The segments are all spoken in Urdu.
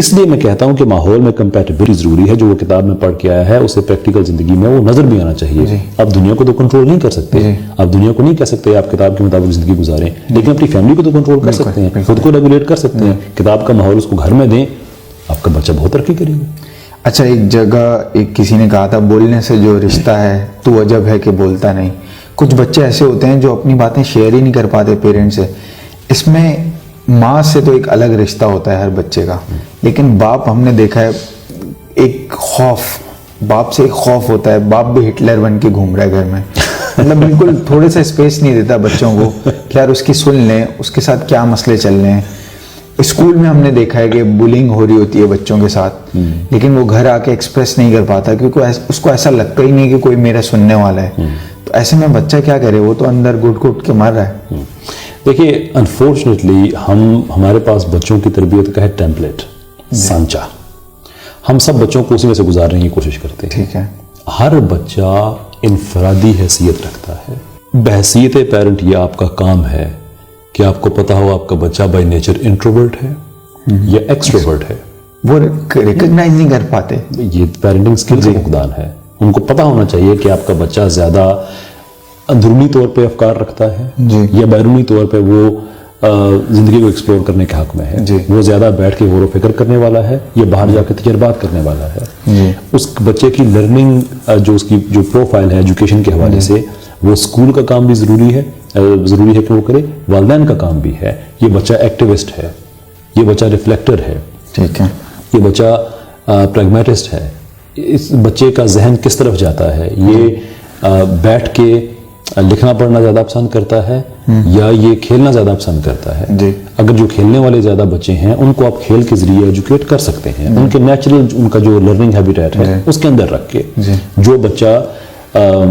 اس لیے میں کہتا ہوں کہ ماحول میں کمپیٹیبلٹی ضروری ہے. جو وہ کتاب میں پڑھ کے آیا ہے اسے پریکٹیکل زندگی میں وہ نظر بھی آنا چاہیے. اب دنیا کو تو کنٹرول نہیں کر سکتے, اب دنیا کو نہیں کہہ سکتے آپ کتاب کے مطابق زندگی گزاریں, لیکن اپنی فیملی کو تو کنٹرول کر سکتے ہیں, خود کو ریگولیٹ کر سکتے ہیں. کتاب کا ماحول اس کو گھر میں دیں, آپ کا بچہ بہت ترقی کرے گا. اچھا, ایک جگہ کسی نے کہا تھا بولنے سے جو رشتہ ہے تو عجب ہے کہ بولتا نہیں. کچھ بچے ایسے ہوتے ہیں جو اپنی باتیں شیئر ہی نہیں کر پاتے پیرنٹس سے. اس میں ماں سے تو ایک الگ رشتہ ہوتا ہے ہر بچے کا, لیکن باپ ہم نے دیکھا ہے ایک خوف, باپ سے ایک خوف ہوتا ہے. باپ بھی ہٹلر بن کے گھوم رہا ہے گھر میں, مطلب بالکل تھوڑے سا اسپیس نہیں دیتا بچوں کو کہ یار اس کی سن لیں, اس کے ساتھ کیا مسئلے چل رہے ہیں. اسکول میں ہم نے دیکھا ہے کہ بولنگ ہو رہی ہوتی ہے بچوں کے ساتھ, لیکن وہ گھر آ کے ایکسپریس نہیں کر پاتا کیونکہ اس کو ایسا لگتا ہی نہیں کہ کوئی میرا سننے والا ہے. تو ایسے میں بچہ کیا کرے, وہ تو اندر گھٹ گھٹ کے مر رہا ہے. دیکھیے انفارچونیٹلی ہمارے پاس بچوں کی تربیت کا ہے ٹیمپلیٹ, سانچہ. ہم سب بچوں کو اسی میں سے گزارنے کی کوشش کرتے ہیں. ٹھیک ہے, ہر بچہ انفرادی حیثیت رکھتا ہے. بحیثیت پیرنٹ یہ آپ کا کام ہے کہ آپ کو پتا ہو آپ کا بچہ بائی نیچر انٹروورٹ ہے یا ایکسٹروورٹ ہے. وہ ریکگنائز نہیں کر پاتے. یہ پیرنٹنگ سکل کا فقدان ہے. ان کو پتا ہونا چاہیے کہ آپ کا بچہ زیادہ اندرونی طور پہ افکار رکھتا ہے یا بیرونی طور پہ وہ زندگی کو ایکسپلور کرنے کے حق میں ہے. وہ زیادہ بیٹھ کے غور و فکر کرنے والا ہے یا باہر جا کے تجربات کرنے والا ہے. اس بچے کی لرننگ جو اس کی جو پروفائل ہے ایجوکیشن کے حوالے سے, وہ اسکول کا کام بھی ضروری ہے کہ وہ کرے, والدین کا کام بھی ہے. یہ بچہ ایکٹیوسٹ ہے, یہ بچہ ریفلیکٹر ہے, ٹھیک ہے, یہ بچہ پریگمیٹسٹ ہے. اس بچے کا ذہن کس طرف جاتا ہے, یہ بیٹھ کے لکھنا پڑھنا زیادہ پسند کرتا ہے یا یہ کھیلنا زیادہ پسند کرتا ہے. اگر جو کھیلنے والے زیادہ بچے ہیں ان کو آپ کھیل کے ذریعے ایجوکیٹ کر سکتے ہیں, ان کے نیچرل ان کا جو لرننگ ہیبیٹیٹ ہے اس کے اندر رکھ کے. جو بچہ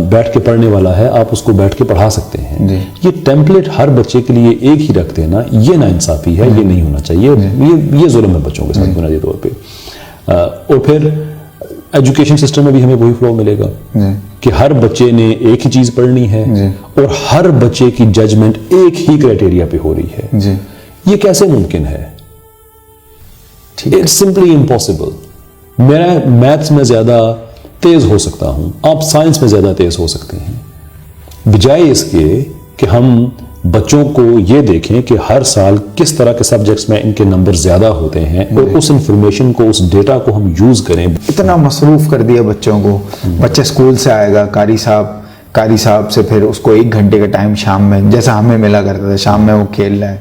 بیٹھ کے پڑھنے والا ہے آپ اس کو بیٹھ کے پڑھا سکتے ہیں. یہ ٹیمپلیٹ ہر بچے کے لیے ایک ہی رکھ دینا یہ ناانصافی ہے, یہ نہیں ہونا چاہیے. یہ ظلم ہے بچوں کے ساتھ بنیادی طور پہ. اور پھر ایجوکیشن سسٹم میں بھی ہمیں وہی فلو ملے گا کہ ہر بچے نے ایک ہی چیز پڑھنی ہے اور ہر بچے کی ججمنٹ ایک ہی کرائٹیریا پہ ہو رہی ہے. یہ کیسے ممکن ہے؟ It's simply impossible. میں میتھس میں زیادہ تیز ہو سکتا ہوں, آپ سائنس میں زیادہ تیز ہو سکتے ہیں. بجائے اس کے کہ ہم بچوں کو یہ دیکھیں کہ ہر سال کس طرح کے سبجیکٹس میں ان کے نمبر زیادہ ہوتے ہیں اور اس انفارمیشن کو, اس ڈیٹا کو ہم یوز کریں. اتنا مصروف کر دیا بچوں کو. بچہ اسکول سے آئے گا, قاری صاحب سے پھر اس کو 1 گھنٹے کا ٹائم شام میں, جیسا ہمیں ملا کرتا تھا, شام میں وہ کھیل رہا ہے.